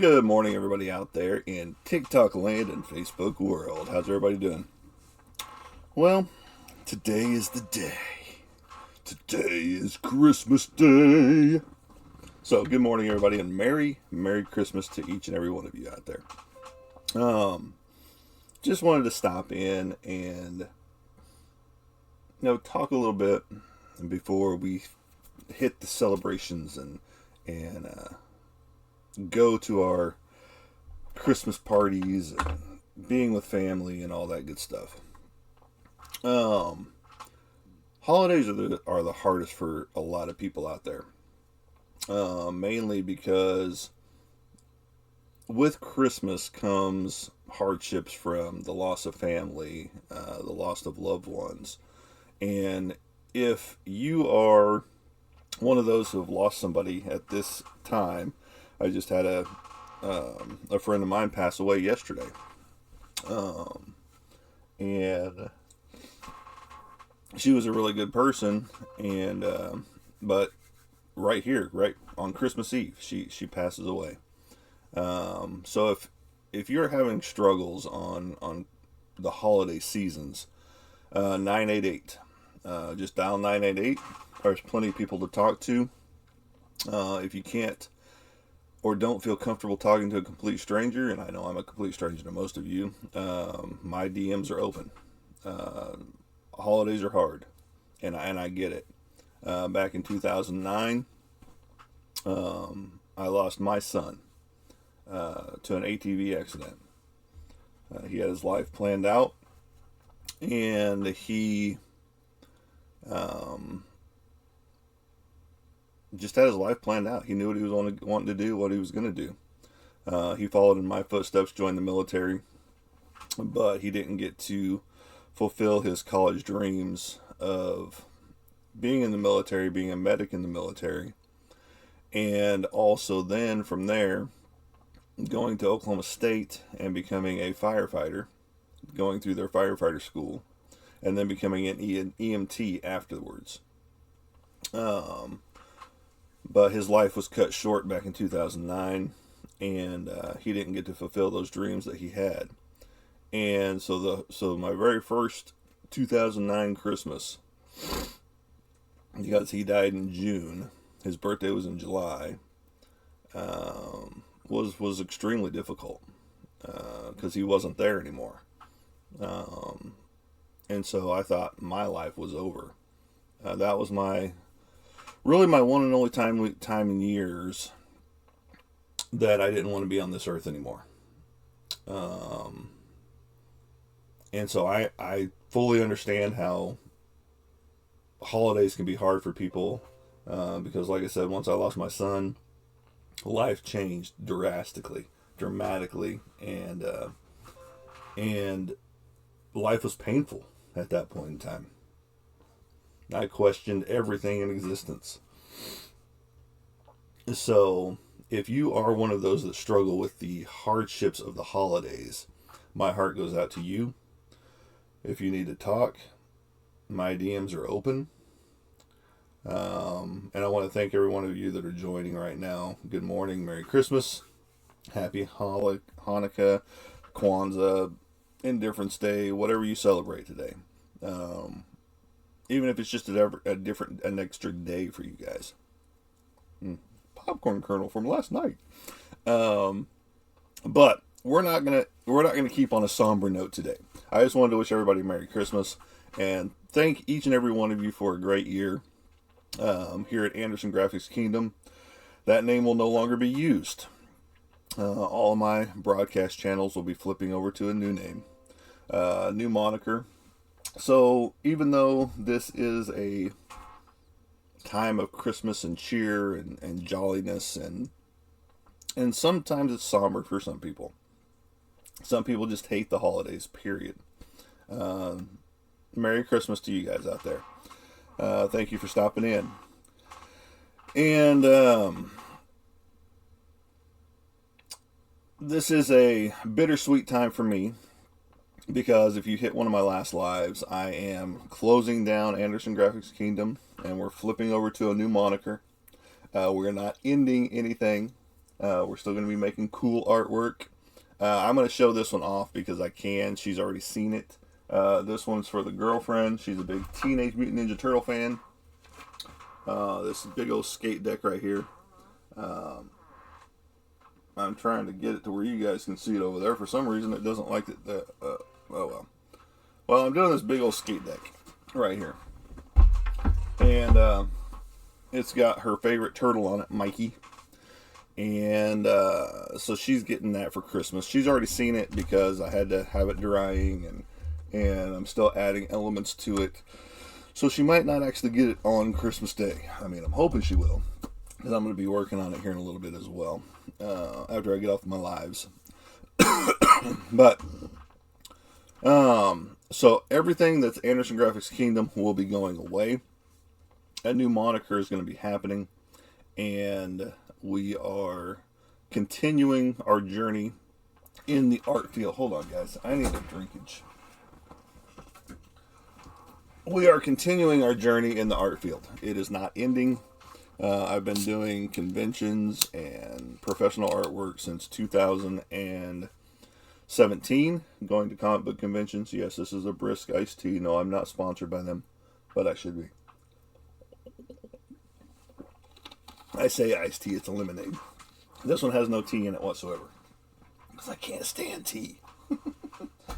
Good morning, everybody out there in TikTok land and Facebook world. How's everybody doing? Well, today is the day. Today is Christmas Day. So, good morning, everybody, and Merry Christmas to each and every one of you out there. Just wanted to stop in and talk a little bit before we hit the celebrations and go to our Christmas parties and being with family and all that good stuff. Holidays are the hardest for a lot of people out there, mainly because with Christmas comes hardships from the loss of family, the loss of loved ones, and if you are one of those who have lost somebody at this time, I just had a friend of mine pass away yesterday, and she was a really good person, and but right here, right on Christmas Eve, she passes away. So if you're having struggles on the holiday seasons, 988, just dial 988. There's plenty of people to talk to. If you can't or don't feel comfortable talking to a complete stranger, and I know I'm a complete stranger to most of you, my DMs are open. Holidays are hard, and I get it. Back in 2009, I lost my son to an ATV accident. He had his life planned out, and he just had his life planned out. He knew what he was wanting to do, what he was going to do. He followed in my footsteps, joined the military, but he didn't get to fulfill his college dreams of being in the military, being a medic in the military, and also then from there going to Oklahoma State and becoming a firefighter, going through their firefighter school, and then becoming an EMT afterwards. But his life was cut short back in 2009, and he didn't get to fulfill those dreams that he had. And so my very first 2009 Christmas, because he died in June, his birthday was in July, was extremely difficult because he wasn't there anymore. And so I thought my life was over. That was really my one and only time in years that I didn't want to be on this earth anymore. And so I fully understand how holidays can be hard for people, because like I said, once I lost my son, life changed dramatically, and life was painful at that point in time. I questioned everything in existence. So, if you are one of those that struggle with the hardships of the holidays, my heart goes out to you. If you need to talk, my DMs are open. And I want to thank every one of you that are joining right now. Good morning, Merry Christmas, Happy Hanukkah, Kwanzaa, Indifference Day, whatever you celebrate today. Even if it's just an extra day for you guys. Popcorn kernel from last night. But we're not gonna keep on a somber note today. I just wanted to wish everybody Merry Christmas and thank each and every one of you for a great year here at Anderson Graphics Kingdom. That name will no longer be used. All of my broadcast channels will be flipping over to a new name, new moniker. So even though this is a time of Christmas and cheer and jolliness and sometimes it's somber for some people. Some people just hate the holidays, period. Merry Christmas to you guys out there. Thank you for stopping in. And this is a bittersweet time for me because if you hit one of my last lives, I am closing down Anderson Graphics Kingdom and we're flipping over to a new moniker. We're not ending anything. We're still going to be making cool artwork. I'm going to show this one off because I can. She's already seen it. This one's for the girlfriend. She's a big Teenage Mutant Ninja Turtle fan. This big old skate deck right here. I'm trying to get it to where you guys can see it over there. For some reason, it doesn't like it. Oh well. Well, I'm doing this big old skate deck right here. And it's got her favorite turtle on it, Mikey. And so she's getting that for Christmas. She's already seen it because I had to have it drying, and I'm still adding elements to it. So she might not actually get it on Christmas Day. I mean, I'm hoping she will, because I'm going to be working on it here in a little bit as well, after I get off my lives. But so everything that's Anderson Graphics Kingdom will be going away. A new moniker is going to be happening, and we are continuing our journey in the art field. Hold on, guys. I need a drinkage. We are continuing our journey in the art field. It is not ending. I've been doing conventions and professional artwork since 2017, going to comic book conventions. Yes, this is a brisk iced tea. No, I'm not sponsored by them, but I should be. I say iced tea, it's a lemonade. This one has no tea in it whatsoever, because I can't stand tea.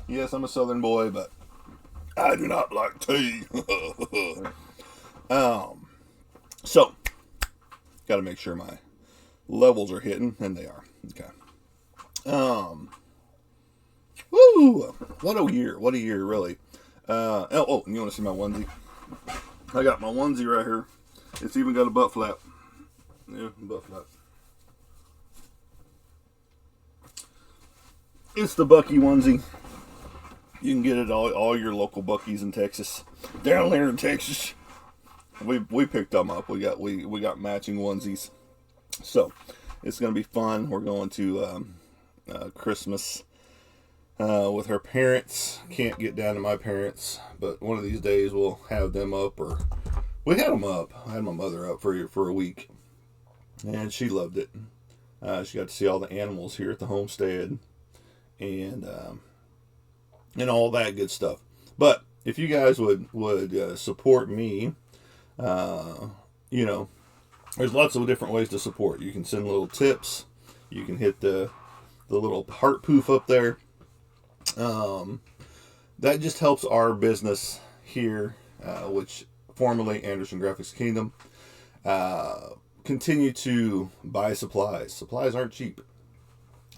Yes, I'm a southern boy, but I do not like tea. So, got to make sure my levels are hitting, and they are. Okay. Woo! What a year! What a year, really. And you want to see my onesie? I got my onesie right here. It's even got a butt flap. Yeah, butt flap. It's the Bucky onesie. You can get it all your local Buckies in Texas. Down there in Texas, we picked them up. We got matching onesies, so it's gonna be fun. We're going to Christmas with her parents. Can't get down to my parents, but one of these days we'll have them up. Or we had them up. I had my mother up for a week, and she loved it. She got to see all the animals here at the homestead, and all that good stuff. But if you guys would support me, there's lots of different ways to support. You can send little tips. You can hit the little heart poof up there. That just helps our business here, which formerly Anderson Graphics Kingdom, continue to buy supplies. Supplies aren't cheap.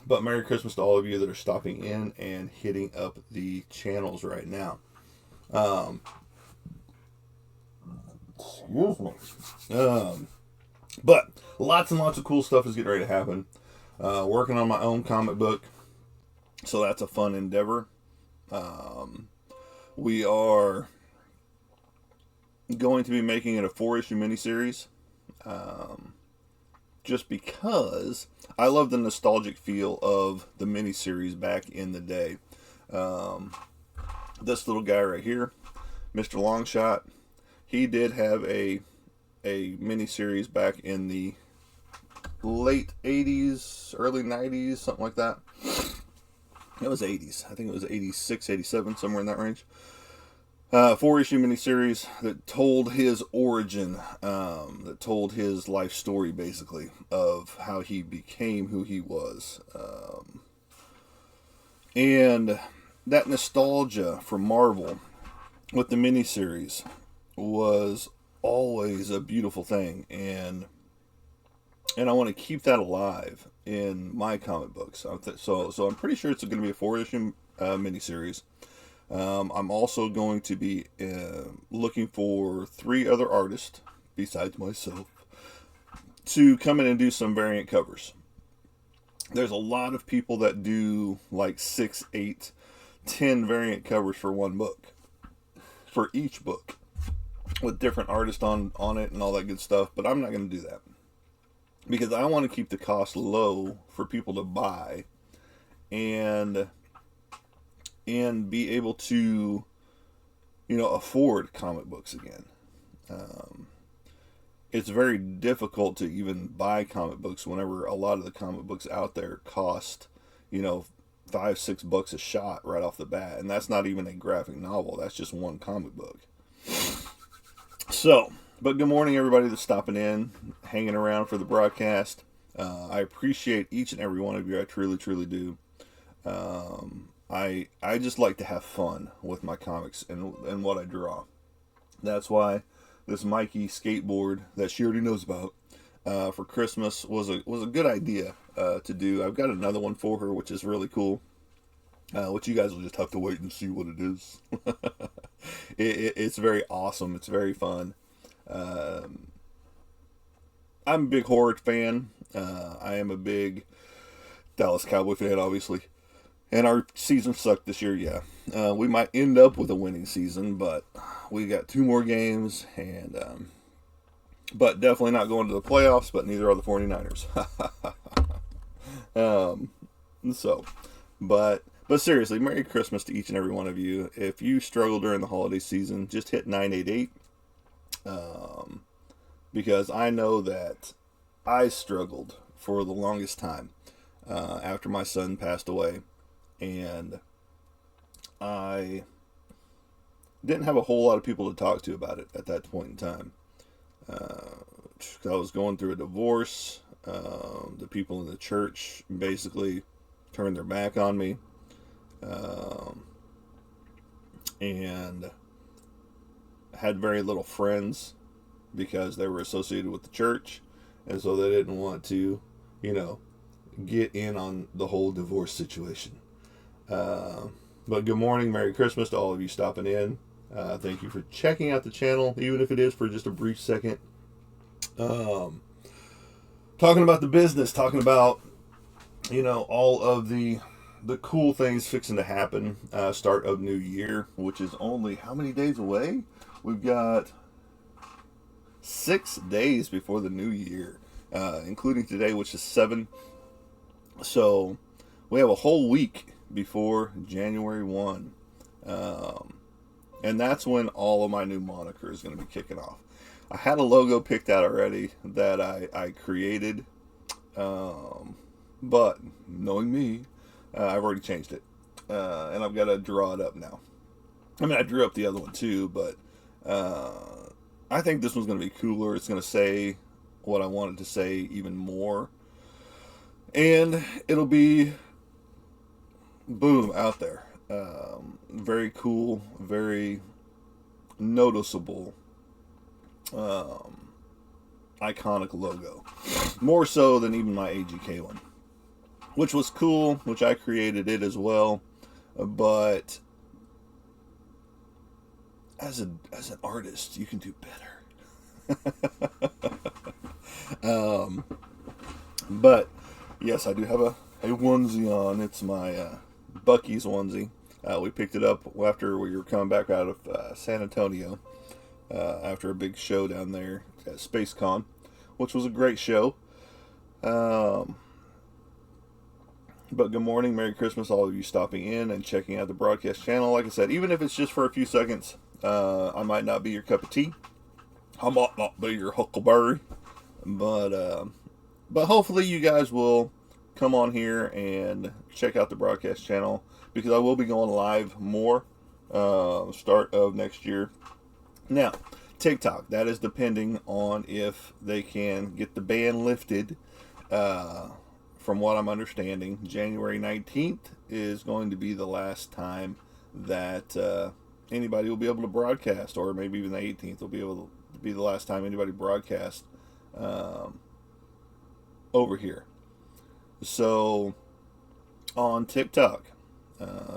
But Merry Christmas to all of you that are stopping in and hitting up the channels right now. Excuse me. But lots and lots of cool stuff is getting ready to happen. Working on my own comic book. So that's a fun endeavor. We are going to be making it a 4-issue miniseries. Just because I love the nostalgic feel of the miniseries back in the day. This little guy right here, Mr. Longshot, he did have a miniseries back in the late 80s, early 90s, something like that. It was 80s. I think it was 86, 87, somewhere in that range. 4-issue miniseries that told his origin, that told his life story, basically, of how he became who he was. And that nostalgia for Marvel with the miniseries was always a beautiful thing, and I want to keep that alive in my comic books. So I'm pretty sure it's going to be a 4-issue miniseries. I'm also going to be looking for 3 other artists besides myself to come in and do some variant covers. There's a lot of people that do like 6, 8, 10 variant covers for one book, for each book, with different artists on it and all that good stuff. But I'm not going to do that because I want to keep the cost low for people to buy and be able to, afford comic books again. it's very difficult to even buy comic books whenever a lot of the comic books out there cost, you know, $5-6 a shot right off the bat, and that's not even a graphic novel. That's just one comic book. So, but good morning, everybody that's stopping in, hanging around for the broadcast. I appreciate each and every one of you. I truly, truly do. I just like to have fun with my comics and what I draw. That's why this Mikey skateboard that she already knows about for Christmas was a good idea to do. I've got another one for her, which is really cool. Which you guys will just have to wait and see what it is. It's very awesome. It's very fun. I'm a big horror fan. I am a big Dallas Cowboy fan, obviously. And our season sucked this year, yeah. We might end up with a winning season, but we got 2 more games, and but definitely not going to the playoffs, but neither are the 49ers. But seriously, Merry Christmas to each and every one of you. If you struggle during the holiday season, just hit 988. Because I know that I struggled for the longest time after my son passed away. And I didn't have a whole lot of people to talk to about it at that point in time. I was going through a divorce. The people in the church basically turned their back on me. And had very little friends because they were associated with the church. And so they didn't want to, get in on the whole divorce situation. But good morning, Merry Christmas to all of you stopping in. Thank you for checking out the channel, even if it is for just a brief second. Talking about the business, talking about, all of the cool things fixing to happen. Start of new year, which is only how many days away? We've got 6 days before the new year, including today, which is 7. So we have a whole week before January 1. And that's when all of my new moniker is going to be kicking off. I had a logo picked out already that I created. But knowing me, I've already changed it. And I've got to draw it up now. I mean, I drew up the other one too, but I think this one's going to be cooler. It's going to say what I wanted to say even more. And it'll be, boom, out there. Very cool, very noticeable, iconic logo. More so than even my AGK one. Which was cool, which I created it as well. But as an artist, you can do better. But yes, I do have a onesie on. It's my Buc-ee's onesie. We picked it up after we were coming back out of San Antonio after a big show down there at SpaceCon, which was a great show. But good morning, Merry Christmas, all of you stopping in and checking out the broadcast channel. Like I said, even if it's just for a few seconds, I might not be your cup of tea. I might not be your huckleberry. But hopefully you guys will come on here and check out the broadcast channel, because I will be going live more start of next year. Now, TikTok, that is depending on if they can get the ban lifted. From what I'm understanding, January 19th is going to be the last time that anybody will be able to broadcast, or maybe even the 18th will be able to be the last time anybody broadcasts over here. So, on TikTok.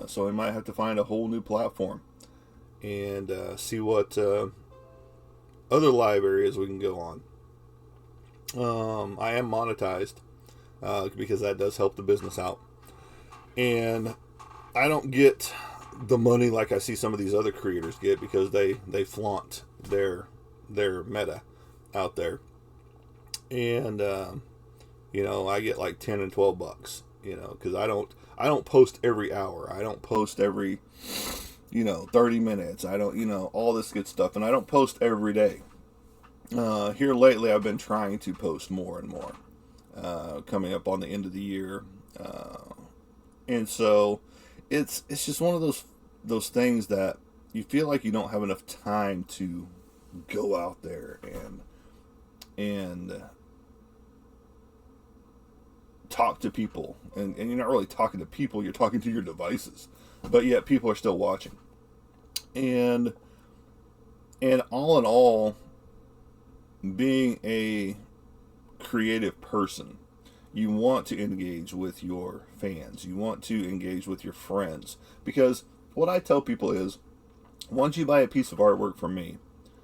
So we might have to find a whole new platform and see what other live areas we can go on. I am monetized. Because that does help the business out. And I don't get the money like I see some of these other creators get, because they flaunt their meta out there. And, I get like 10 and 12 bucks, because I don't post every hour. I don't post every, 30 minutes. I don't, all this good stuff. And I don't post every day. Here lately, I've been trying to post more and more. Coming up on the end of the year, and so it's just one of those things that you feel like you don't have enough time to go out there and talk to people, and you're not really talking to people, you're talking to your devices, but yet people are still watching. And and all in all, being a creative person, you want to engage with your fans, you want to engage with your friends, because what I tell people is, once you buy a piece of artwork from me,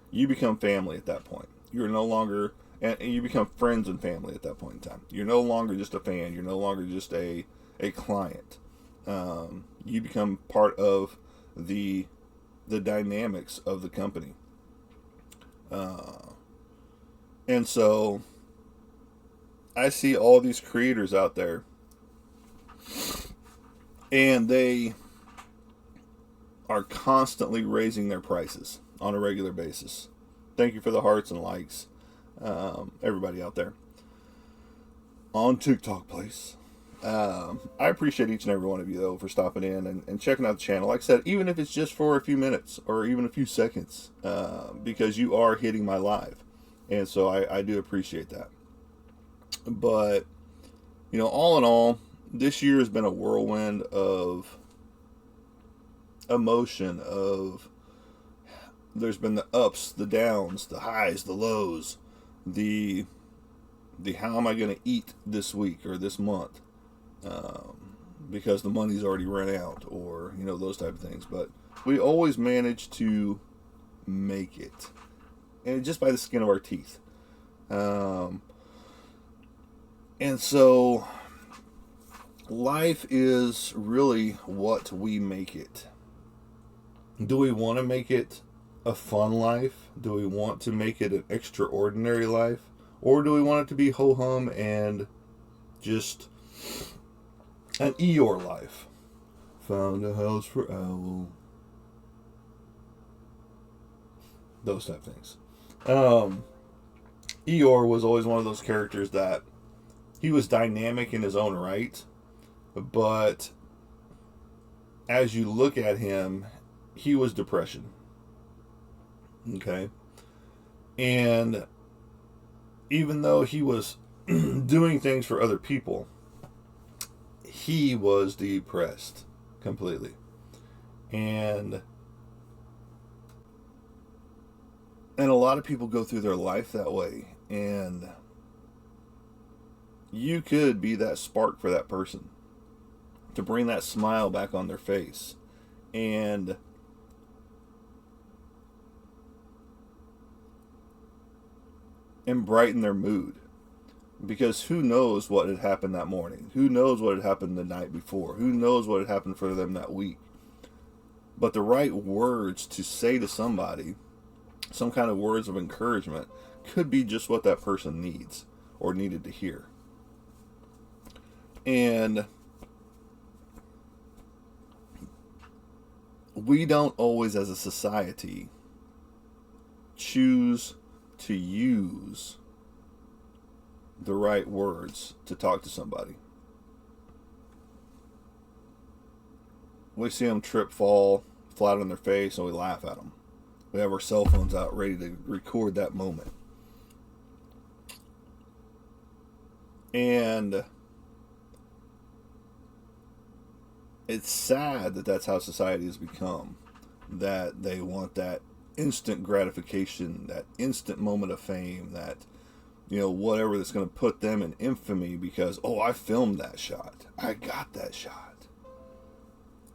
you become family at that point. You're no longer, and you become friends and family at that point in time. You're no longer just a fan. You're no longer just a client. You become part of the dynamics of the company. And so I see all these creators out there, and they are constantly raising their prices on a regular basis. Thank you for the hearts and likes, everybody out there on TikTok, please. I appreciate each and every one of you, though, for stopping in and checking out the channel. Like I said, even if it's just for a few minutes or even a few seconds, because you are hitting my live. And so I do appreciate that. But, all in all, this year has been a whirlwind of emotion. There's been the ups, the downs, the highs, the lows, the how am I going to eat this week or this month, because the money's already run out, or those type of things. But we always manage to make it, and just by the skin of our teeth. And so life is really what we make it. Do we want to make it a fun life? Do we want to make it an extraordinary life? Or do we want it to be ho-hum and just an Eeyore life? Found a house for owl. Those type of things. Eeyore was always one of those characters that he was dynamic in his own right, but as you look at him, he was depression. Okay? And even though he was doing things for other people, he was depressed completely. And a lot of people go through their life that way, and you could be that spark for that person to bring that smile back on their face and brighten their mood. Because who knows what had happened that morning? Who knows what had happened the night before? Who knows what had happened for them that week? But the right words to say to somebody, some kind of words of encouragement, could be just what that person needs or needed to hear. And we don't always, as a society, choose to use the right words to talk to somebody. We see them trip, fall flat on their face, and we laugh at them. We have our cell phones out ready to record that moment. And it's sad that that's how society has become. That they want that instant gratification, that instant moment of fame, that, whatever that's going to put them in infamy because, oh, I filmed that shot. I got that shot.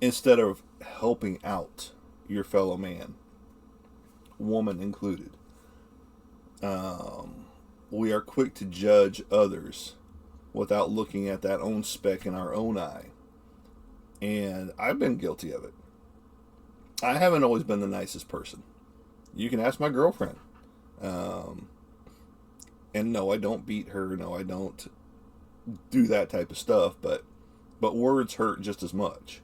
Instead of helping out your fellow man, woman included. We are quick to judge others without looking at that own speck in our own eye. And I've been guilty of it. I haven't always been the nicest person. You can ask my girlfriend. And no, I don't beat her. No, I don't do that type of stuff. But words hurt just as much.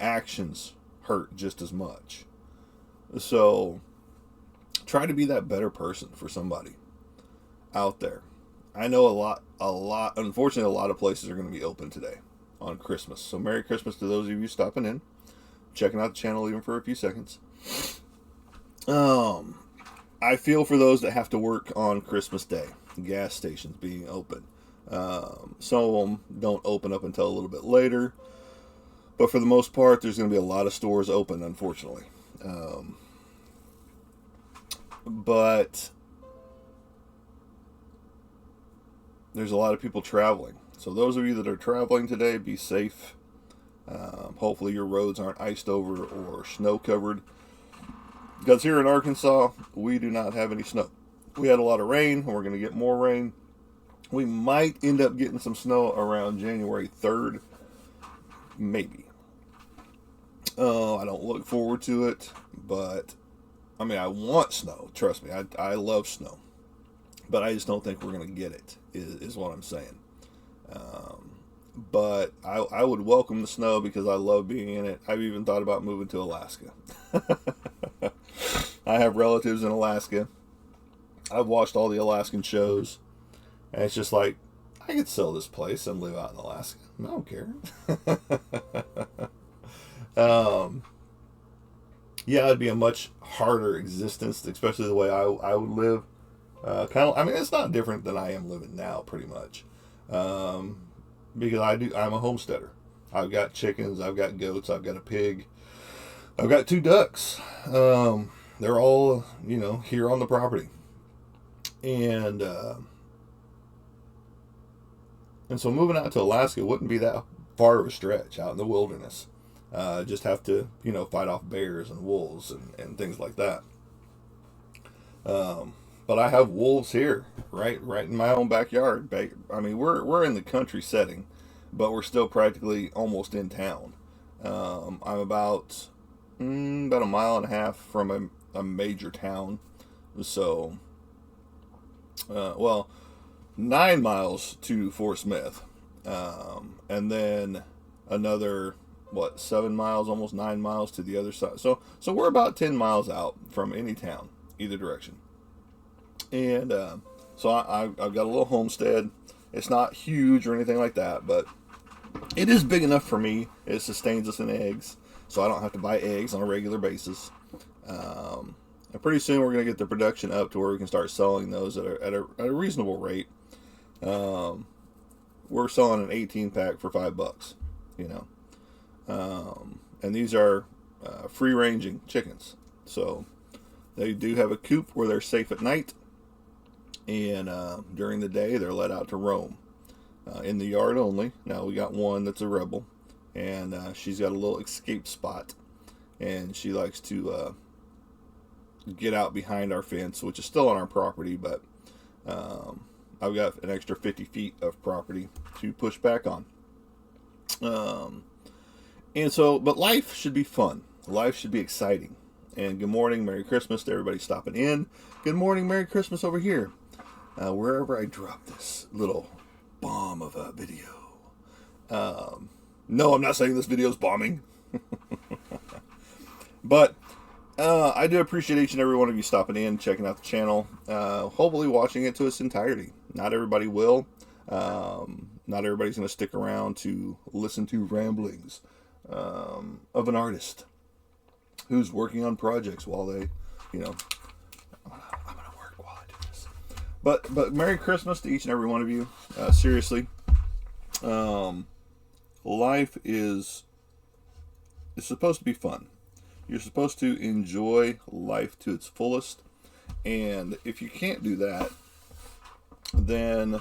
Actions hurt just as much. So Try to be that better person for somebody out there. I know unfortunately, a lot of places are going to be open today on Christmas. So Merry Christmas to those of you stopping in, checking out the channel even for a few seconds. I feel for those that have to work on Christmas Day, gas stations being open. Some of them don't open up until a little bit later, but for the most part, there's going to be a lot of stores open, unfortunately. But there's a lot of people traveling. So those of you that are traveling today, be safe. Hopefully your roads aren't iced over or snow covered. Because here in Arkansas, we do not have any snow. We had a lot of rain, and we're going to get more rain. We might end up getting some snow around January 3rd. Maybe. I don't look forward to it, but I mean, I want snow. Trust me, I love snow. But I just don't think we're going to get it, is what I'm saying. But I would welcome the snow because I love being in it. I've even thought about moving to Alaska. I have relatives in Alaska. I've watched all the Alaskan shows. And it's just like, I could sell this place and live out in Alaska. I don't care. Yeah, it'd be a much harder existence, especially the way I would live. I mean, it's not different than I am living now, pretty much. Because I'm a homesteader. I've got chickens, I've got goats, I've got a pig, I've got 2 ducks. They're all, here on the property. And so moving out to Alaska wouldn't be that far of a stretch out in the wilderness. Just have to, fight off bears and wolves and things like that. But I have wolves here, right in my own backyard. I mean, we're in the country setting, but we're still practically almost in town. I'm about a mile and a half from a major town, so 9 miles to Fort Smith, and then another 7 miles, almost 9 miles to the other side. So we're about 10 miles out from any town, either direction. And so I've got a little homestead. It's not huge or anything like that, but it is big enough for me. It sustains us in eggs, so I don't have to buy eggs on a regular basis. And pretty soon we're going to get the production up to where we can start selling those at a reasonable rate. We're selling an 18-pack for $5, and these are free-ranging chickens. So they do have a coop where they're safe at night, and during the day they're let out to roam in the yard only. Now we got one that's a rebel, and she's got a little escape spot, and she likes to get out behind our fence, which is still on our property, but I've got an extra 50 feet of property to push back on. And so, but life should be fun. Life should be exciting. And good morning, Merry Christmas to everybody stopping in. Good morning, Merry Christmas over here. Wherever I drop this little bomb of a video. No, I'm not saying this video is bombing. But I do appreciate each and every one of you stopping in, checking out the channel, hopefully watching it to its entirety. Not everybody will. Not everybody's going to stick around to listen to ramblings of an artist who's working on projects while they, I'm going to work while I do this. But Merry Christmas to each and every one of you. Seriously. Life is supposed to be fun. You're supposed to enjoy life to its fullest. And if you can't do that, then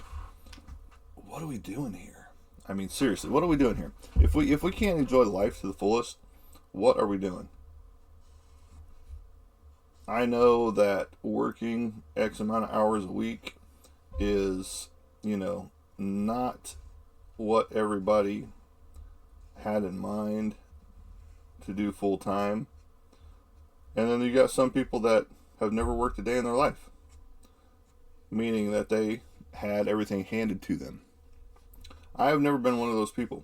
what are we doing here? I mean, seriously, what are we doing here? If we can't enjoy life to the fullest, what are we doing? I know that working X amount of hours a week is, not what everybody had in mind to do full time. And then you got some people that have never worked a day in their life, meaning that they had everything handed to them. I have never been one of those people.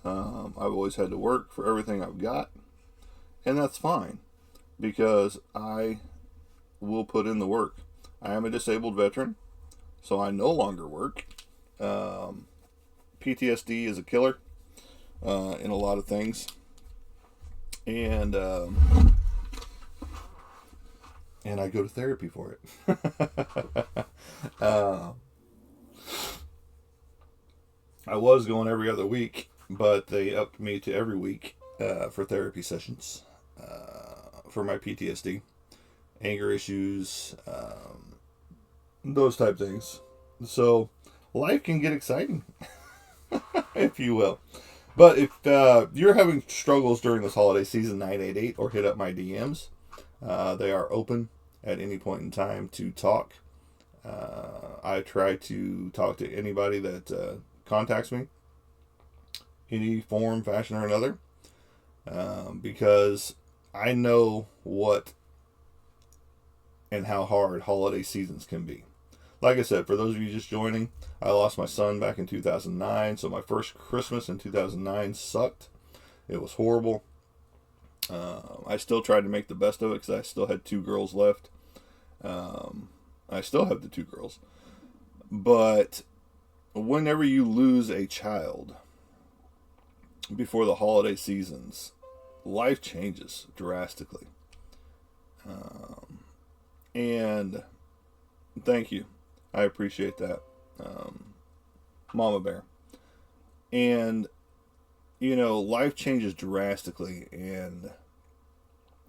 I've always had to work for everything I've got, and that's fine, because I will put in the work. I am a disabled veteran, so I no longer work. PTSD is a killer in a lot of things, and I go to therapy for it. I was going every other week, but they upped me to every week for therapy sessions for my PTSD, anger issues, those type things. So life can get exciting, if you will. But if you're having struggles during this holiday season, 988, or hit up my DMs. They are open at any point in time to talk. I try to talk to anybody that contacts me, any form, fashion, or another, because I know what and how hard holiday seasons can be. Like I said, for those of you just joining, I lost my son back in 2009, so my first Christmas in 2009 sucked. It was horrible. I still tried to make the best of it because I still had 2 girls left. I still have the 2 girls. But whenever you lose a child before the holiday seasons, life changes drastically. And thank you. I appreciate that, Mama Bear. And, life changes drastically. And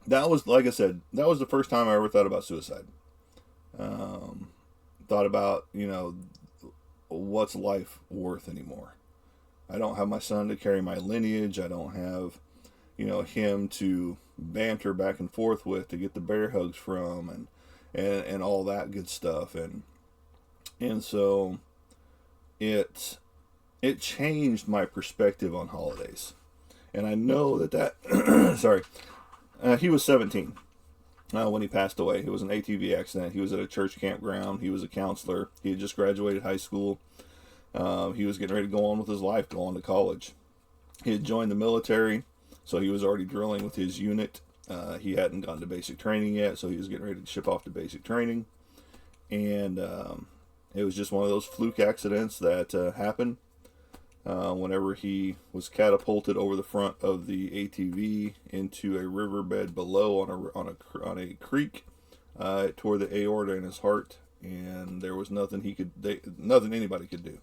that was, like I said, that was the first time I ever thought about suicide. Thought about, what's life worth anymore? I don't have my son to carry my lineage. I don't have, him to banter back and forth with, to get the bear hugs from, and all that good stuff. And so it changed my perspective on holidays. And I know that sorry, he was 17 when he passed away. It was an ATV accident. He was at a church campground. He was a counselor. He had just graduated high school. He was getting ready to go on with his life, go on to college. He had joined the military, so he was already drilling with his unit. He hadn't gone to basic training yet, so he was getting ready to ship off to basic training. And it was just one of those fluke accidents that happened whenever he was catapulted over the front of the ATV into a riverbed below on a creek. It tore the aorta in his heart, and there was nothing nothing anybody could do.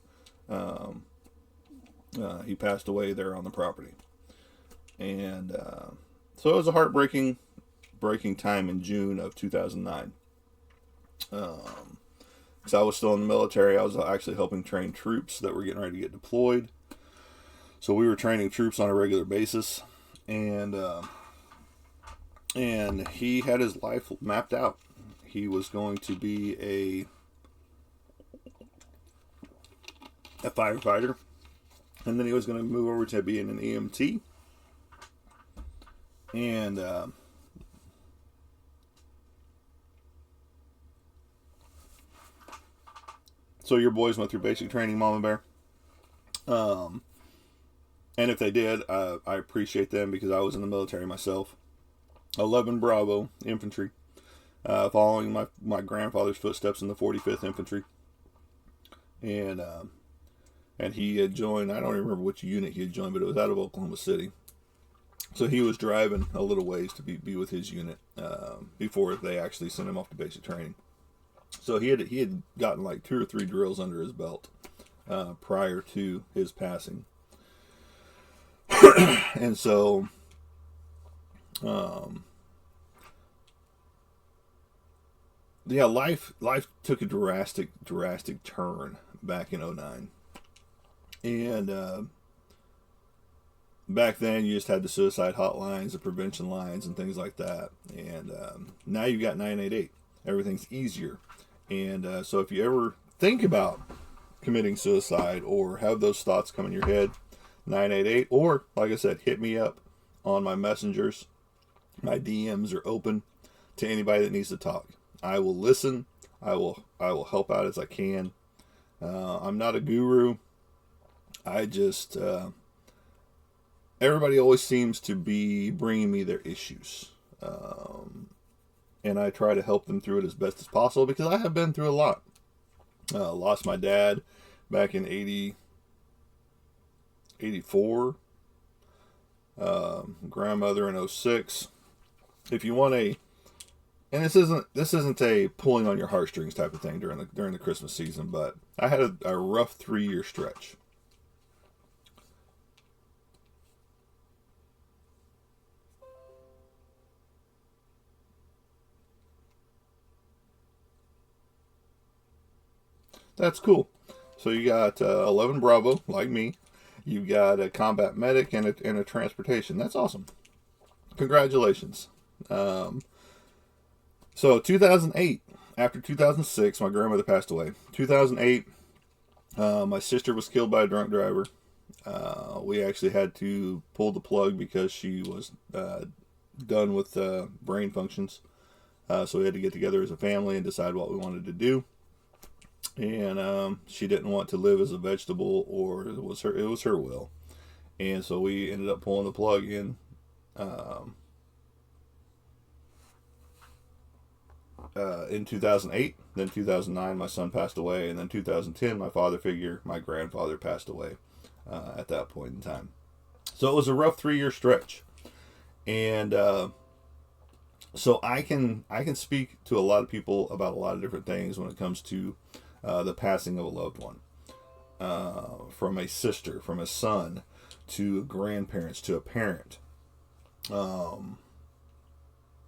He passed away there on the property, and so it was a heartbreaking time in June of 2009. Because I was still in the military. I was actually helping train troops that were getting ready to get deployed. So we were training troops on a regular basis, and he had his life mapped out. He was going to be a firefighter, and then he was going to move over to being an EMT. And so your boys went through basic training, Mama Bear. And if they did, I appreciate them, because I was in the military myself. 11 Bravo Infantry, following my grandfather's footsteps in the 45th Infantry. And he had joined, I don't remember which unit he had joined, but it was out of Oklahoma City. So he was driving a little ways to be with his unit before they actually sent him off to basic training. So he had gotten like 2 or 3 drills under his belt prior to his passing. And so life took a drastic turn back in 2009. And back then you just had the suicide hotlines, the prevention lines, and things like that. And now you've got 988. Everything's easier. And so if you ever think about committing suicide or have those thoughts come in your head, 988, or like I said, hit me up on my messengers. My DMs are open to anybody that needs to talk. I will listen. I will help out as I can. I'm not a guru. I just everybody always seems to be bringing me their issues. and I try to help them through it as best as possible because I have been through a lot. Lost my dad back in 84. Grandmother in 06. If you want a, and this isn't a pulling on your heartstrings type of thing during the Christmas season, but I had a rough 3-year stretch. That's cool. So you got 11 Bravo, like me. You got a combat medic and a transportation. That's awesome. Congratulations. So 2008, after 2006, my grandmother passed away. 2008, my sister was killed by a drunk driver. We actually had to pull the plug because she was done with brain functions. So we had to get together as a family and decide what we wanted to do. And she didn't want to live as a vegetable, or it was her will. And so we ended up pulling the plug in 2008. Then 2009, my son passed away, and then 2010, my father figure, my grandfather, passed away at that point in time. So it was a rough 3-year stretch, and so I can speak to a lot of people about a lot of different things when it comes to the passing of a loved one, from a sister, from a son, to grandparents, to a parent.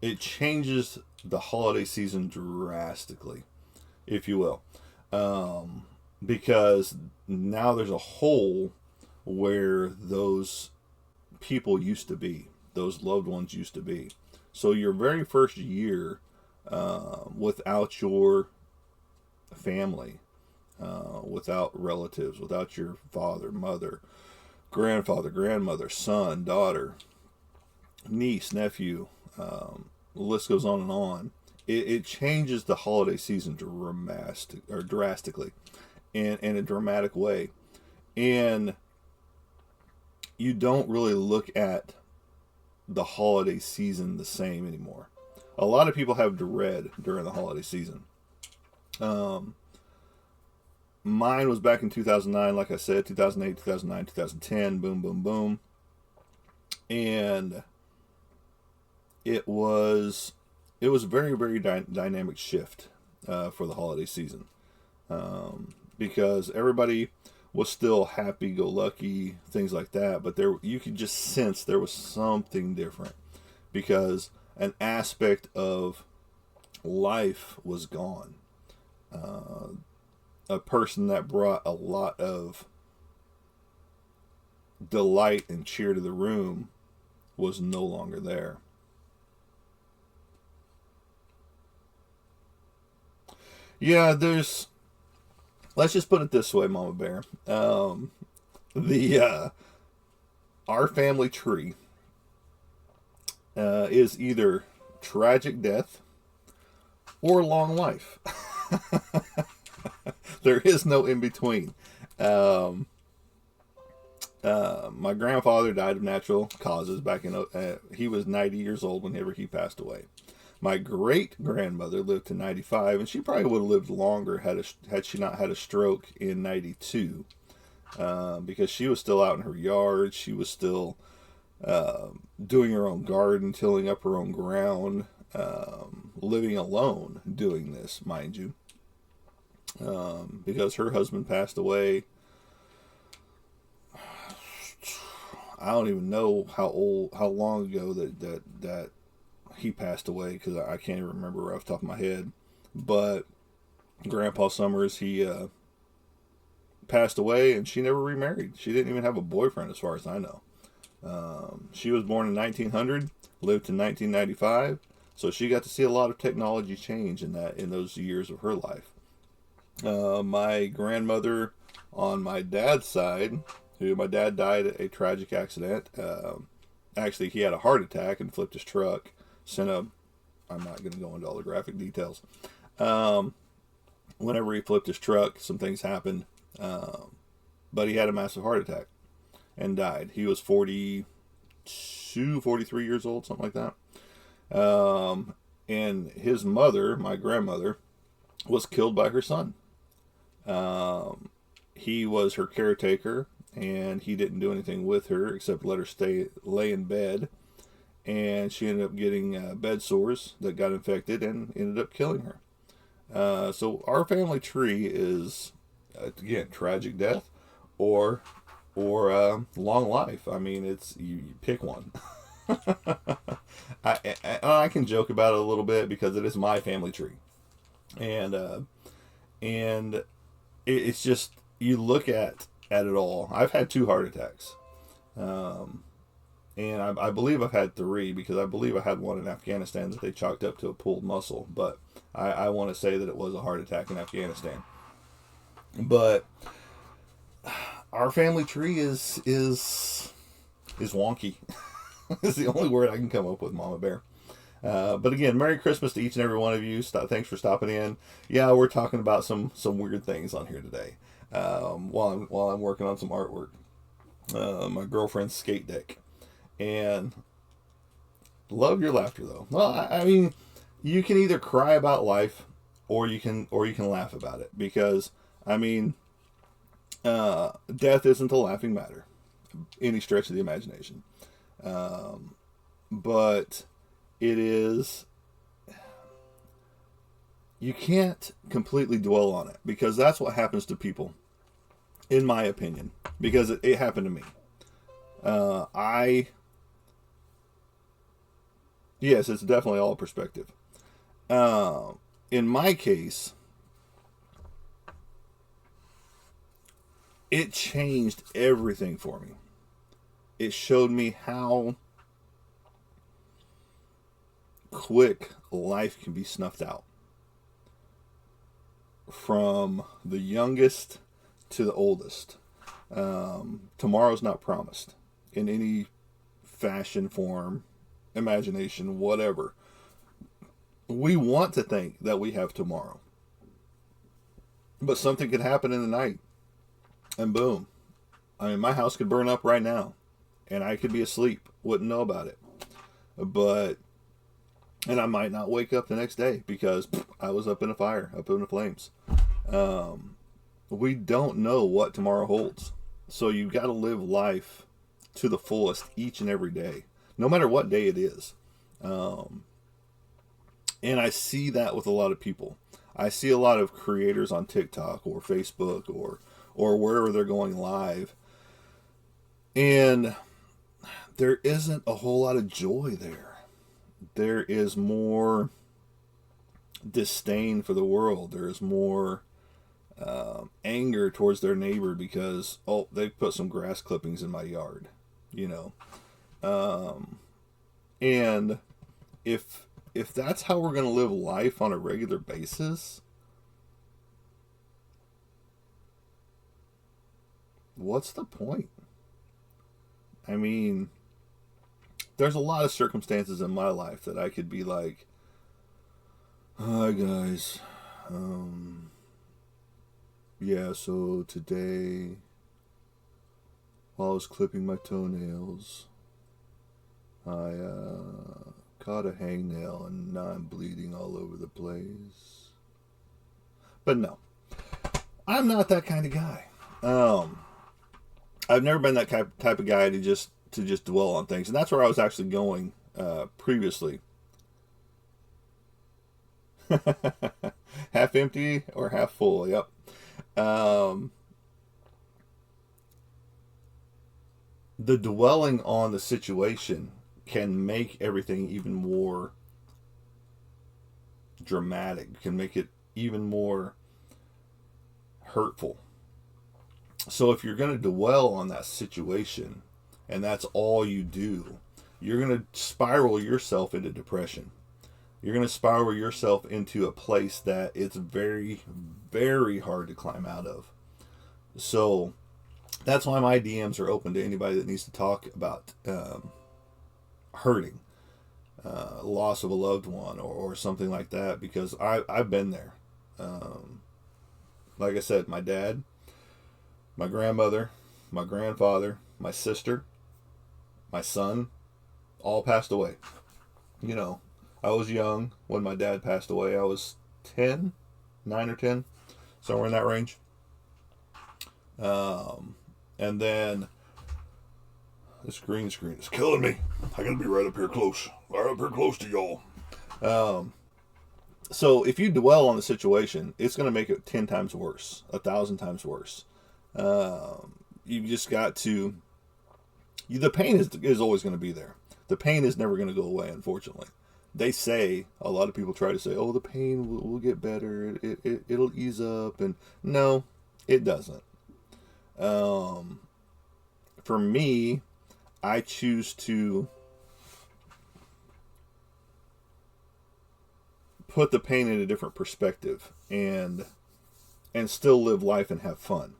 It changes the holiday season drastically, if you will, because now there's a hole where those people used to be, those loved ones used to be. So your very first year without your family, without relatives, without your father, mother, grandfather, grandmother, son, daughter, niece, nephew, the list goes on and on. It changes the holiday season drastically, in a dramatic way, and you don't really look at the holiday season the same anymore. A lot of people have dread during the holiday season. Mine was back in 2009, like I said, 2008, 2009, 2010, boom, boom, boom. And it was a very, very dynamic shift for the holiday season, because everybody was still happy-go-lucky, things like that, but you could just sense there was something different, because an aspect of life was gone. A person that brought a lot of delight and cheer to the room was no longer there. Yeah, let's just put it this way, Mama Bear. Our family tree is either tragic death or long life. There is no in between. My grandfather died of natural causes back in. He was 90 years old whenever he passed away. My great grandmother lived to 95, and she probably would have lived longer had she not had a stroke in 92, because she was still out in her yard. She was still doing her own garden, tilling up her own ground, living alone doing this, mind you. Because her husband passed away. I don't even know how long ago that he passed away, because I can't even remember right off the top of my head. But Grandpa Summers, he passed away, and she never remarried. She didn't even have a boyfriend, as far as I know. She was born in 1900, lived to 1995, so she got to see a lot of technology change in those years of her life. My grandmother on my dad's side, my dad died at a tragic accident. Actually, he had a heart attack and flipped his truck. I'm not going to go into all the graphic details. Whenever he flipped his truck, some things happened. But he had a massive heart attack and died. He was 42, 43 years old, something like that. and his mother, my grandmother, was killed by her son. Um, he was her caretaker, and he didn't do anything with her except let her lay in bed. And she ended up getting bed sores that got infected and ended up killing her. So our family tree is, again, tragic death or long life. I mean, it's you pick one. I can joke about it a little bit because it is my family tree, and it's just, you look at it all. I've had 2 heart attacks, um, and I believe I've had 3 because I believe I had one in Afghanistan that they chalked up to a pulled muscle, but I want to say that it was a heart attack in Afghanistan. But our family tree is wonky. Is the only word I can come up with, Mama Bear. But again, Merry Christmas to each and every one of you. Thanks for stopping in. Yeah, we're talking about some weird things on here today. While I'm working on some artwork, my girlfriend's skate deck, and love your laughter though. Well, I mean, you can either cry about life, or you can laugh about it, because I mean, death isn't a laughing matter, any stretch of the imagination. But it is, you can't completely dwell on it, because that's what happens to people, in my opinion, because it happened to me. Yes, it's definitely all perspective. In my case, it changed everything for me. It showed me how quick life can be snuffed out. From the youngest to the oldest. Tomorrow's not promised in any fashion, form, imagination, whatever. We want to think that we have tomorrow. But something could happen in the night, and boom. I mean, my house could burn up right now, and I could be asleep, wouldn't know about it. And I might not wake up the next day because I was up in a fire, up in the flames. We don't know what tomorrow holds. So you've got to live life to the fullest each and every day, no matter what day it is. And I see that with a lot of people. I see a lot of creators on TikTok or Facebook or wherever they're going live. And there isn't a whole lot of joy there. There is more disdain for the world. There is more anger towards their neighbor because, oh, they put some grass clippings in my yard, you know. And if that's how we're going to live life on a regular basis, what's the point? I mean, there's a lot of circumstances in my life that I could be like, hi guys, yeah, so today, while I was clipping my toenails, I caught a hangnail and now I'm bleeding all over the place. But no, I'm not that kind of guy. I've never been that type of guy to just dwell on things, and that's where I was actually going previously. Half empty or half full? Yep. The dwelling on the situation can make everything even more dramatic, can make it even more hurtful. So if you're going to dwell on that situation and that's all you do, you're going to spiral yourself into depression. You're going to spiral yourself into a place that it's very, very hard to climb out of. So that's why my DMs are open to anybody that needs to talk about hurting, loss of a loved one, or something like that, because I've been there. Like I said, my dad, my grandmother, my grandfather, my sister, my son, all passed away. You know, I was young when my dad passed away. I was 10, 9 or 10, somewhere in that range. And then this green screen is killing me. I gotta be right up here close. Right up here close to y'all. So if you dwell on the situation, it's going to make it 10 times worse, 1,000 times worse. You just got to. The pain is always going to be there. The pain is never going to go away, unfortunately. They say, a lot of people try to say, oh, the pain will get better. It'll ease up. And no, it doesn't. For me, I choose to put the pain in a different perspective and still live life and have fun.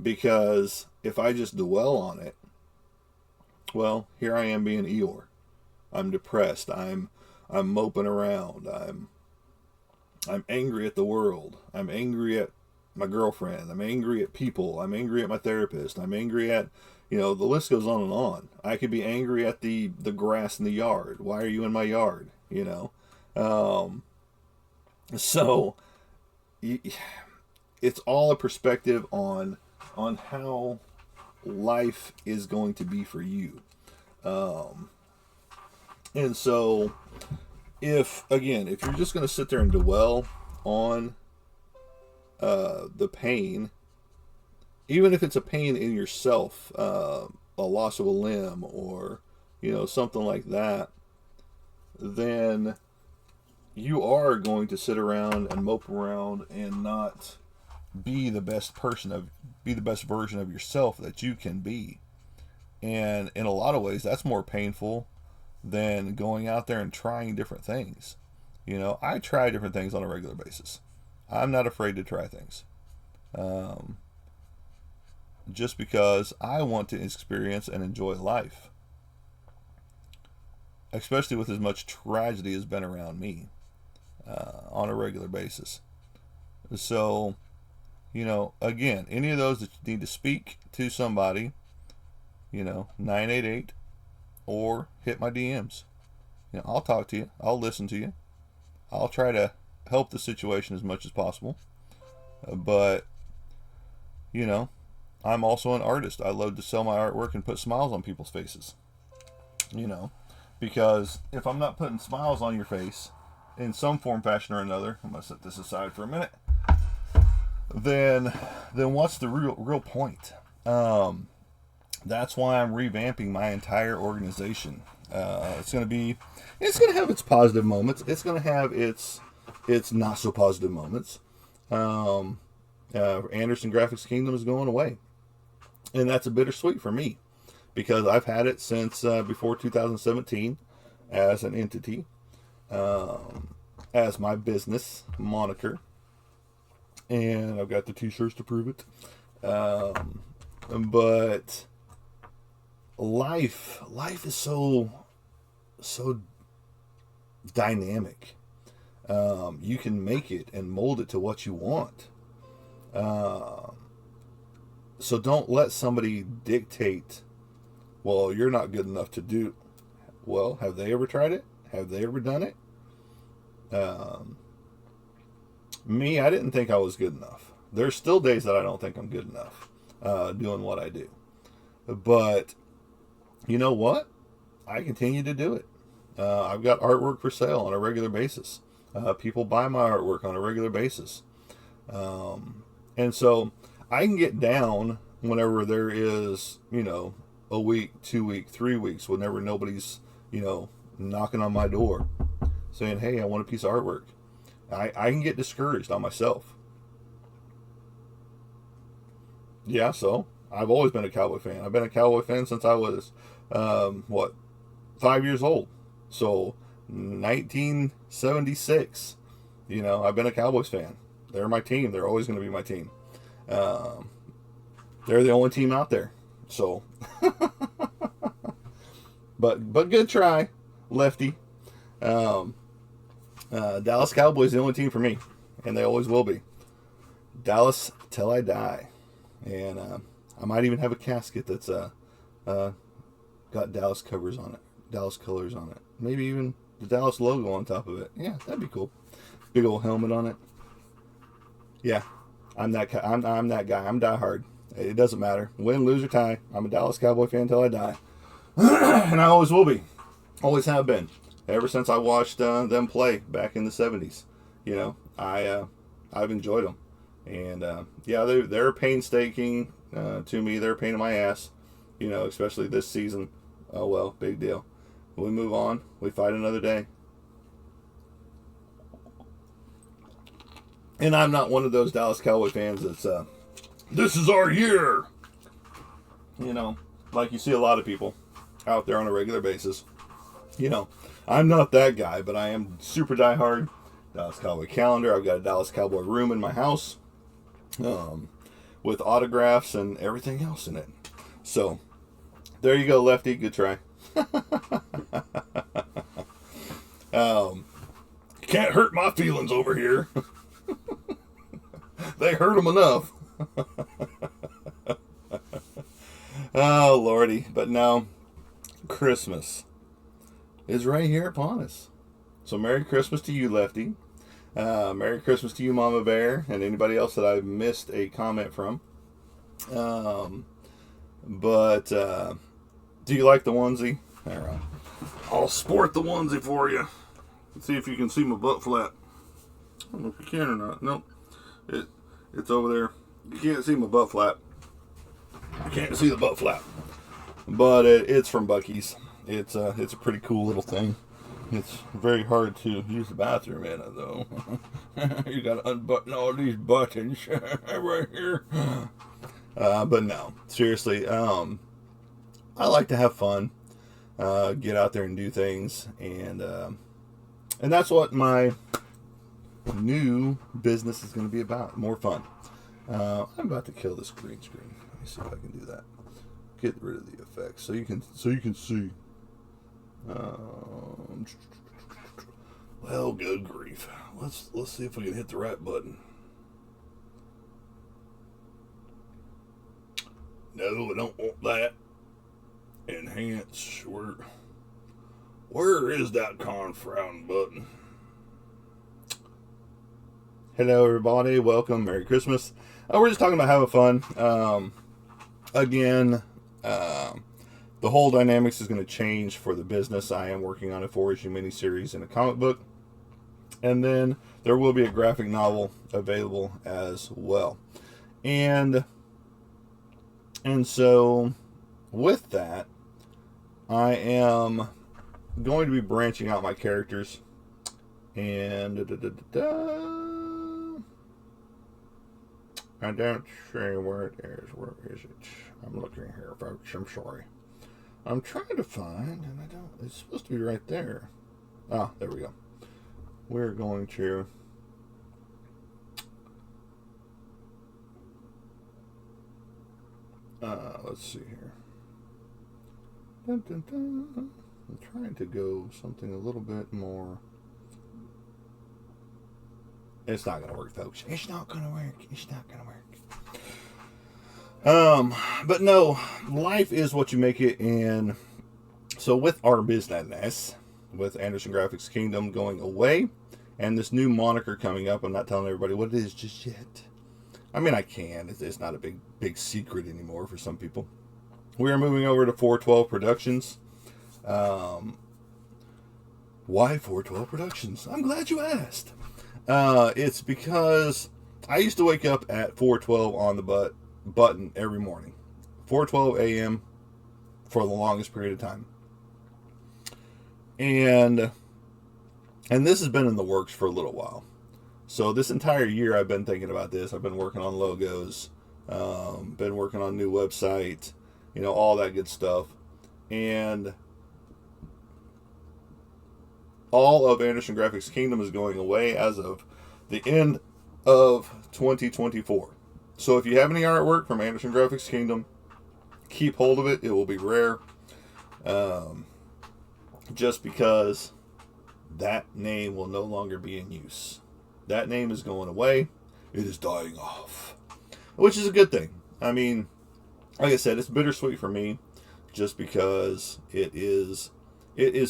Because if I just dwell on it, well, here I am being Eeyore. I'm depressed. I'm moping around. I'm angry at the world. I'm angry at my girlfriend. I'm angry at people. I'm angry at my therapist. I'm angry at, the list goes on and on. I could be angry at the grass in the yard. Why are you in my yard? So it's all a perspective on how life is going to be for you. And so if you're just going to sit there and dwell on the pain, even if it's a pain in yourself, a loss of a limb or, something like that, then you are going to sit around and mope around and not be the best version of yourself that you can be. And in a lot of ways, that's more painful than going out there and trying different things. I try different things on a regular basis. I'm not afraid to try things. Just because I want to experience and enjoy life. Especially with as much tragedy has been around me on a regular basis. So, again, any of those that need to speak to somebody, 988 or hit my DMs. I'll talk to you. I'll listen to you. I'll try to help the situation as much as possible. But, I'm also an artist. I love to sell my artwork and put smiles on people's faces. Because if I'm not putting smiles on your face in some form, fashion, or another, I'm going to set this aside for a minute, then what's the real point? That's why I'm revamping my entire organization. It's going to have its positive moments. It's going to have its not so positive moments. Anderson Graphics Kingdom is going away, and that's a bittersweet for me because I've had it since before 2017 as an entity, as my business moniker, and I've got the t-shirts to prove it. But life is so dynamic. You can make it and mold it to what you want. So don't let somebody dictate, well, you're not good enough to do. Well, have they ever tried it? Have they ever done it? Me, I didn't think I was good enough. There's still days that I don't think I'm good enough doing what I do. But you know what? I continue to do it. I've got artwork for sale on a regular basis. People buy my artwork on a regular basis. And so I can get down whenever there is, a week, 2 week, 3 weeks, whenever nobody's, knocking on my door saying, hey, I want a piece of artwork. I can get discouraged on myself. Yeah, so I've always been a Cowboy fan. I've been a Cowboy fan since I was, 5 years old. So 1976, I've been a Cowboys fan. They're my team. They're always going to be my team. They're the only team out there. So, but good try, Lefty. Dallas Cowboys the only team for me, and they always will be. Dallas till I die, and I might even have a casket that's got Dallas covers on it, Dallas colors on it. Maybe even the Dallas logo on top of it. Yeah, that'd be cool. Big old helmet on it. Yeah, I'm that guy. I'm that guy. I'm diehard. It doesn't matter. Win, lose, or tie. I'm a Dallas Cowboy fan until I die. And I always will be. Always have been. Ever since I watched them play back in the 70s. You know, I've enjoyed them. And, yeah, they're painstaking to me. They're a pain in my ass. You know, especially this season. Oh, well, big deal. We move on. We fight another day. And I'm not one of those Dallas Cowboy fans that's, this is our year. You know, like you see a lot of people out there on a regular basis. You know, I'm not that guy, but I am super diehard. Dallas Cowboy calendar. I've got a Dallas Cowboy room in my house with autographs and everything else in it. So, there you go, Lefty. Good try. Can't hurt my feelings over here. They hurt them enough. Oh, Lordy. But no, Christmas is right here upon us. So Merry Christmas to you, Lefty. Merry Christmas to you, Mama Bear, and anybody else that I've missed a comment from. But do you like the onesie? All right. I'll sport the onesie for you. Let's see if you can see my butt flap. I don't know if you can or not. Nope. It's over there. You can't see my butt flap. You can't see the butt flap. But it's from Buc-ee's. It's a pretty cool little thing. It's very hard to use the bathroom in it, though. You got to unbutton all these buttons right here. But no, seriously, I like to have fun, get out there and do things, and that's what my new business is going to be about. More fun. I'm about to kill this green screen. Let me see if I can do that. Get rid of the effects so you can see. Well, good grief. Let's see if we can hit the right button. No, I don't want that. Enhance. Where is that confound button? Hello, everybody. Welcome. Merry Christmas. We're just talking about having fun. Again, the whole dynamics is going to change for the business. I am working on a 4-issue miniseries and a comic book. And then there will be a graphic novel available as well. And so with that, I am going to be branching out my characters. And I don't see where it is. Where is it? I'm looking here, folks. I'm sorry. I'm trying to find, and I don't. It's supposed to be right there. Ah, there we go. We're going to. Let's see here. Dun, dun, dun. I'm trying to go something a little bit more. It's not going to work, folks. It's not going to work. It's not going to work. But no, life is what you make it. And so with our business, with Anderson Graphics Kingdom going away, and this new moniker coming up, I'm not telling everybody what it is just yet. I mean, I can. It's not a big secret anymore for some people. We are moving over to 412 Productions. Why 412 Productions? I'm glad you asked. It's because I used to wake up at 4:12 on the button every morning. 4:12 a.m. for the longest period of time. And this has been in the works for a little while. So this entire year I've been thinking about this. I've been working on logos, been working on a new website, all that good stuff. And all of Anderson Graphics Kingdom is going away as of the end of 2024. So if you have any artwork from Anderson Graphics Kingdom, keep hold of it. It will be rare. Just because that name will no longer be in use. That name is going away. It is dying off. Which is a good thing. I mean, like I said, it's bittersweet for me just because it is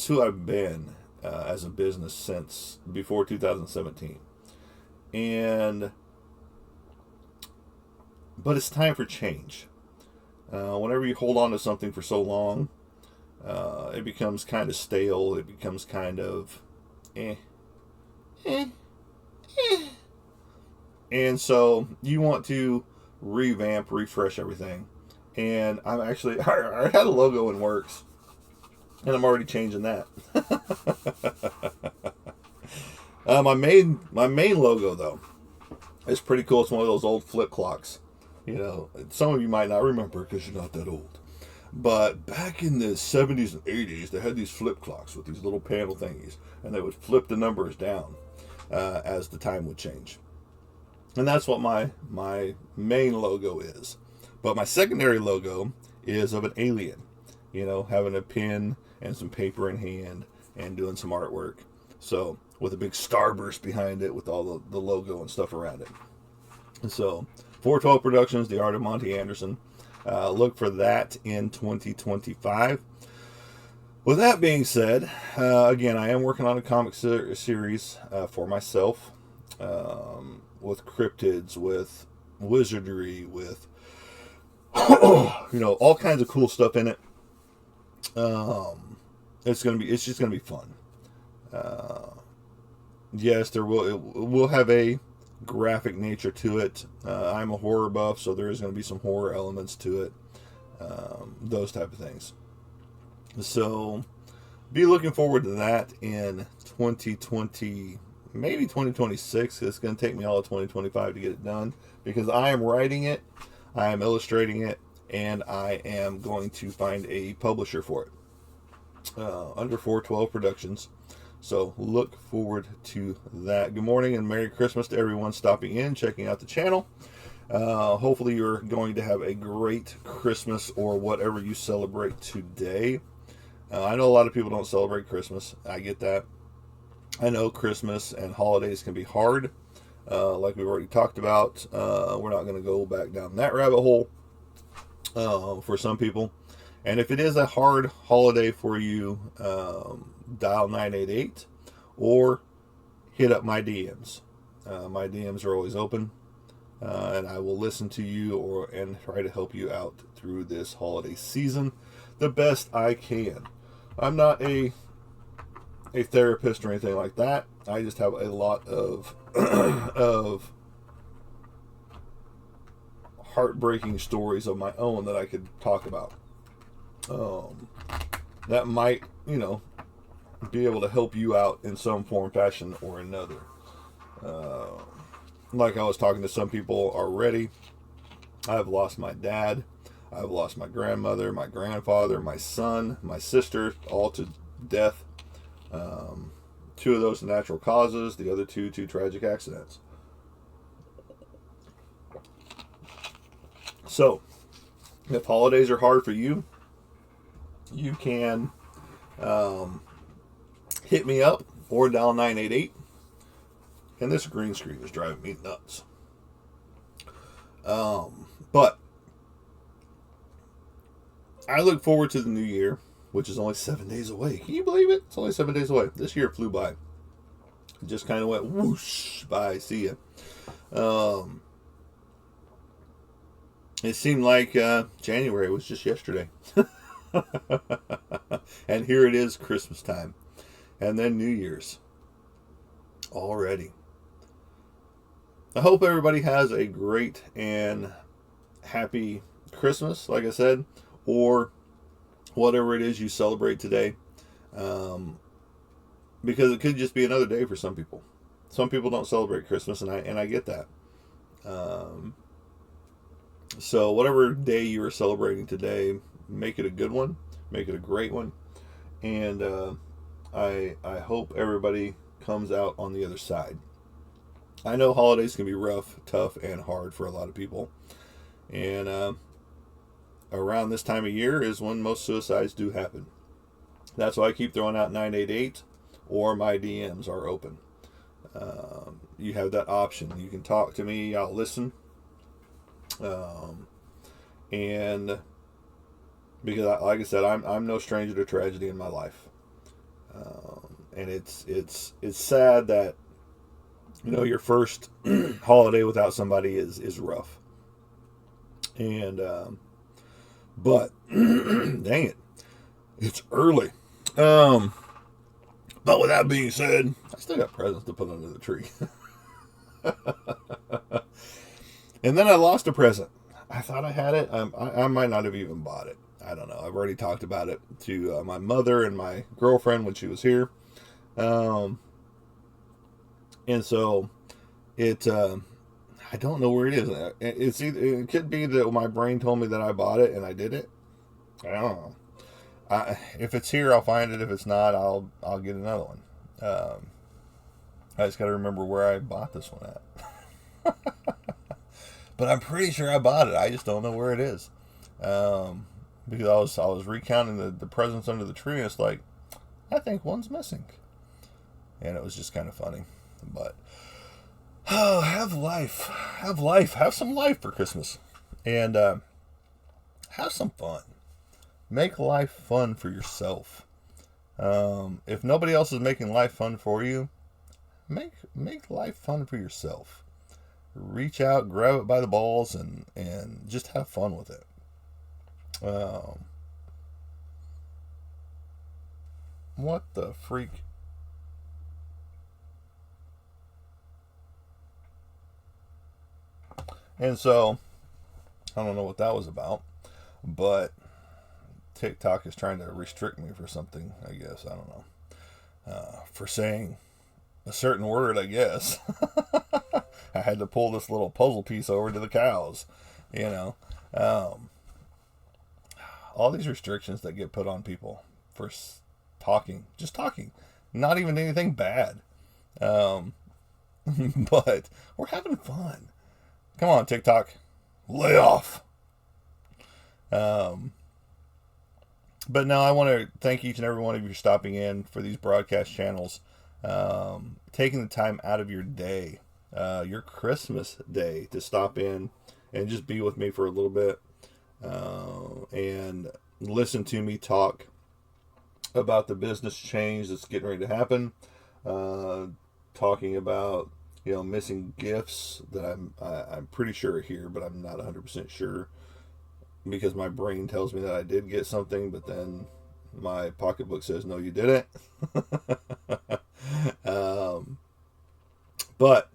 who I've been. as a business since before 2017. But it's time for change. Whenever you hold on to something for so long, it becomes kind of stale. It becomes kind of eh, eh, eh. And so you want to revamp, refresh everything. And I'm actually, I had a logo in works, and I'm already changing that. My main logo though, is pretty cool. It's one of those old flip clocks. You know, some of you might not remember because you're not that old. But back in the 70s and 80s, they had these flip clocks with these little panel thingies, and they would flip the numbers down as the time would change. And that's what my main logo is. But my secondary logo is of an alien, you know, having a pen and some paper in hand and doing some artwork. So with a big starburst behind it with all the logo and stuff around it. And so 412 Productions, The Art of Monty Anderson. Look for that in 2025. With that being said, again, I am working on a comic series for myself, with cryptids, with wizardry, with all kinds of cool stuff in it. It's just gonna be fun. Yes, it will have a graphic nature to it. I'm a horror buff, so there is going to be some horror elements to it. Those type of things. So be looking forward to that in 2020, maybe 2026. It's going to take me all of 2025 to get it done because I am writing it, I am illustrating it, and I am going to find a publisher for it under 412 Productions. So look forward to that. Good morning and Merry Christmas to everyone stopping in, checking out the channel. Hopefully you're going to have a great Christmas or whatever you celebrate today. I know a lot of people don't celebrate Christmas. I get that. I know Christmas and holidays can be hard, like we've already talked about. We're not going to go back down that rabbit hole for some people. And if it is a hard holiday for you, dial 988 or hit up my DMs. My DMs are always open, and I will listen to you and try to help you out through this holiday season the best I can. I'm not a therapist or anything like that. I just have a lot of of heartbreaking stories of my own that I could talk about. That might, be able to help you out in some form, fashion, or another. Like I was talking to some people already, I've lost my dad, I've lost my grandmother, my grandfather, my son, my sister, all to death. 2 of those natural causes, the other two tragic accidents. So, if holidays are hard for you, you can hit me up or dial 988. And this green screen is driving me nuts. But I look forward to the new year, which is only 7 days away. Can you believe it? It's only 7 days away. This year flew by. It just kind of went whoosh by. See ya. It seemed like January was just yesterday. And here it is, Christmas time. And then New Year's. Already. I hope everybody has a great and happy Christmas, like I said, or whatever it is you celebrate today. Because it could just be another day for some people. Some people don't celebrate Christmas, and I get that. So whatever day you are celebrating today, make it a good one, make it a great one, and I hope everybody comes out on the other side. I know holidays can be rough, tough, and hard for a lot of people, and around this time of year is when most suicides do happen. That's why I keep throwing out 988, or my DMs are open. You have that option. You can talk to me. I'll listen. And because, like I said, I'm no stranger to tragedy in my life. and it's sad that your first holiday without somebody is rough. And but dang it, it's early. But with that being said, I still got presents to put under the tree. And then I lost a present. I thought I had it. I might not have even bought it. I don't know. I've already talked about it to my mother and my girlfriend when she was here. And so I don't know where it is. It could be that my brain told me that I bought it and I did it. I don't know. If it's here, I'll find it. If it's not, I'll get another one. I just got to remember where I bought this one at. But I'm pretty sure I bought it. I just don't know where it is. Because I was recounting the presents under the tree, and it's like, I think one's missing. And it was just kind of funny. But have life. Have some life for Christmas. And have some fun. Make life fun for yourself. If nobody else is making life fun for you, make life fun for yourself. Reach out, grab it by the balls, and just have fun with it. What the freak? And so, I don't know what that was about, but TikTok is trying to restrict me for something, I guess. I don't know. For saying a certain word, I guess. I had to pull this little puzzle piece over to the cows, all these restrictions that get put on people for just talking, not even anything bad. But we're having fun. Come on, TikTok, lay off. But now I want to thank each and every one of you for stopping in for these broadcast channels, taking the time out of your day, your Christmas day, to stop in and just be with me for a little bit, and listen to me talk about the business change that's getting ready to happen, talking about missing gifts that I'm pretty sure are here, but I'm not 100% sure, because my brain tells me that I did get something, but then my pocketbook says, no, you didn't. But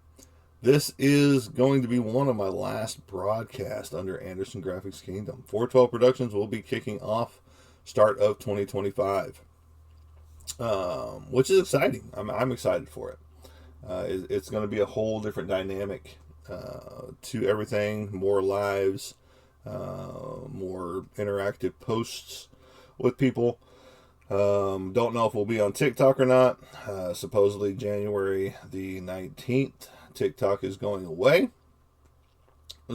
this is going to be one of my last broadcasts under Anderson Graphics Kingdom. 412 Productions will be kicking off start of 2025, which is exciting. I'm excited for it. It's going to be a whole different dynamic to everything, more lives, more interactive posts with people. Don't know if we'll be on TikTok or not. Supposedly January the 19th, TikTok is going away.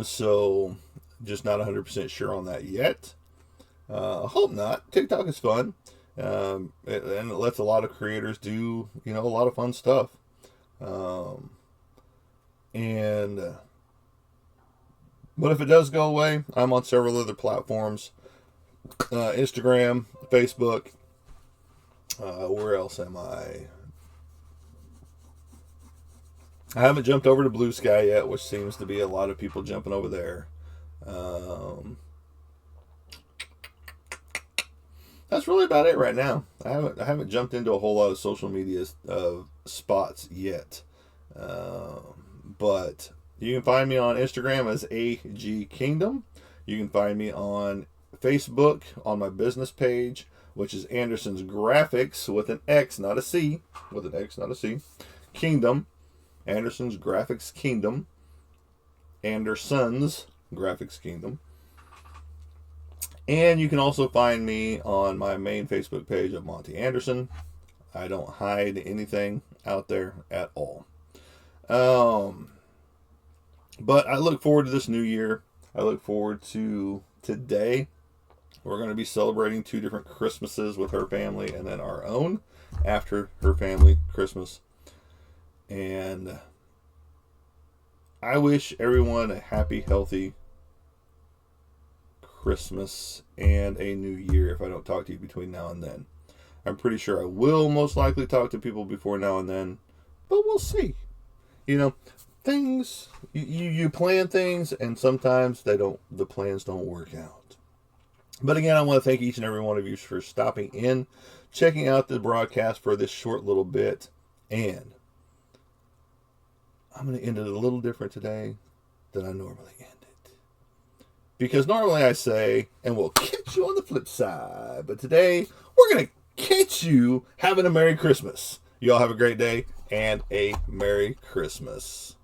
So just not 100% sure on that yet. Hope not. TikTok is fun. And it lets a lot of creators do, a lot of fun stuff. But if it does go away, I'm on several other platforms. Instagram, Facebook. Where else am I? I haven't jumped over to Blue Sky yet, which seems to be a lot of people jumping over there. That's really about it right now. I haven't jumped into a whole lot of social media spots yet. But you can find me on Instagram as AG Kingdom. You can find me on Facebook on my business page, which is Anderson's Graphics with an X, not a C. With an X, not a C. Kingdom. Anderson's Graphics Kingdom. Anderson's Graphics Kingdom. And you can also find me on my main Facebook page of Monty Anderson. I don't hide anything out there at all. But I look forward to this new year. I look forward to today. We're going to be celebrating 2 different Christmases with her family, and then our own after her family Christmas. And I wish everyone a happy, healthy Christmas and a new year if I don't talk to you between now and then. I'm pretty sure I will most likely talk to people before now and then, but we'll see. You know, things, you plan things, and sometimes the plans don't work out. But again, I want to thank each and every one of you for stopping in, checking out the broadcast for this short little bit, and I'm going to end it a little different today than I normally end it. Because normally I say, and we'll catch you on the flip side, but today we're going to catch you having a Merry Christmas. You all have a great day and a Merry Christmas.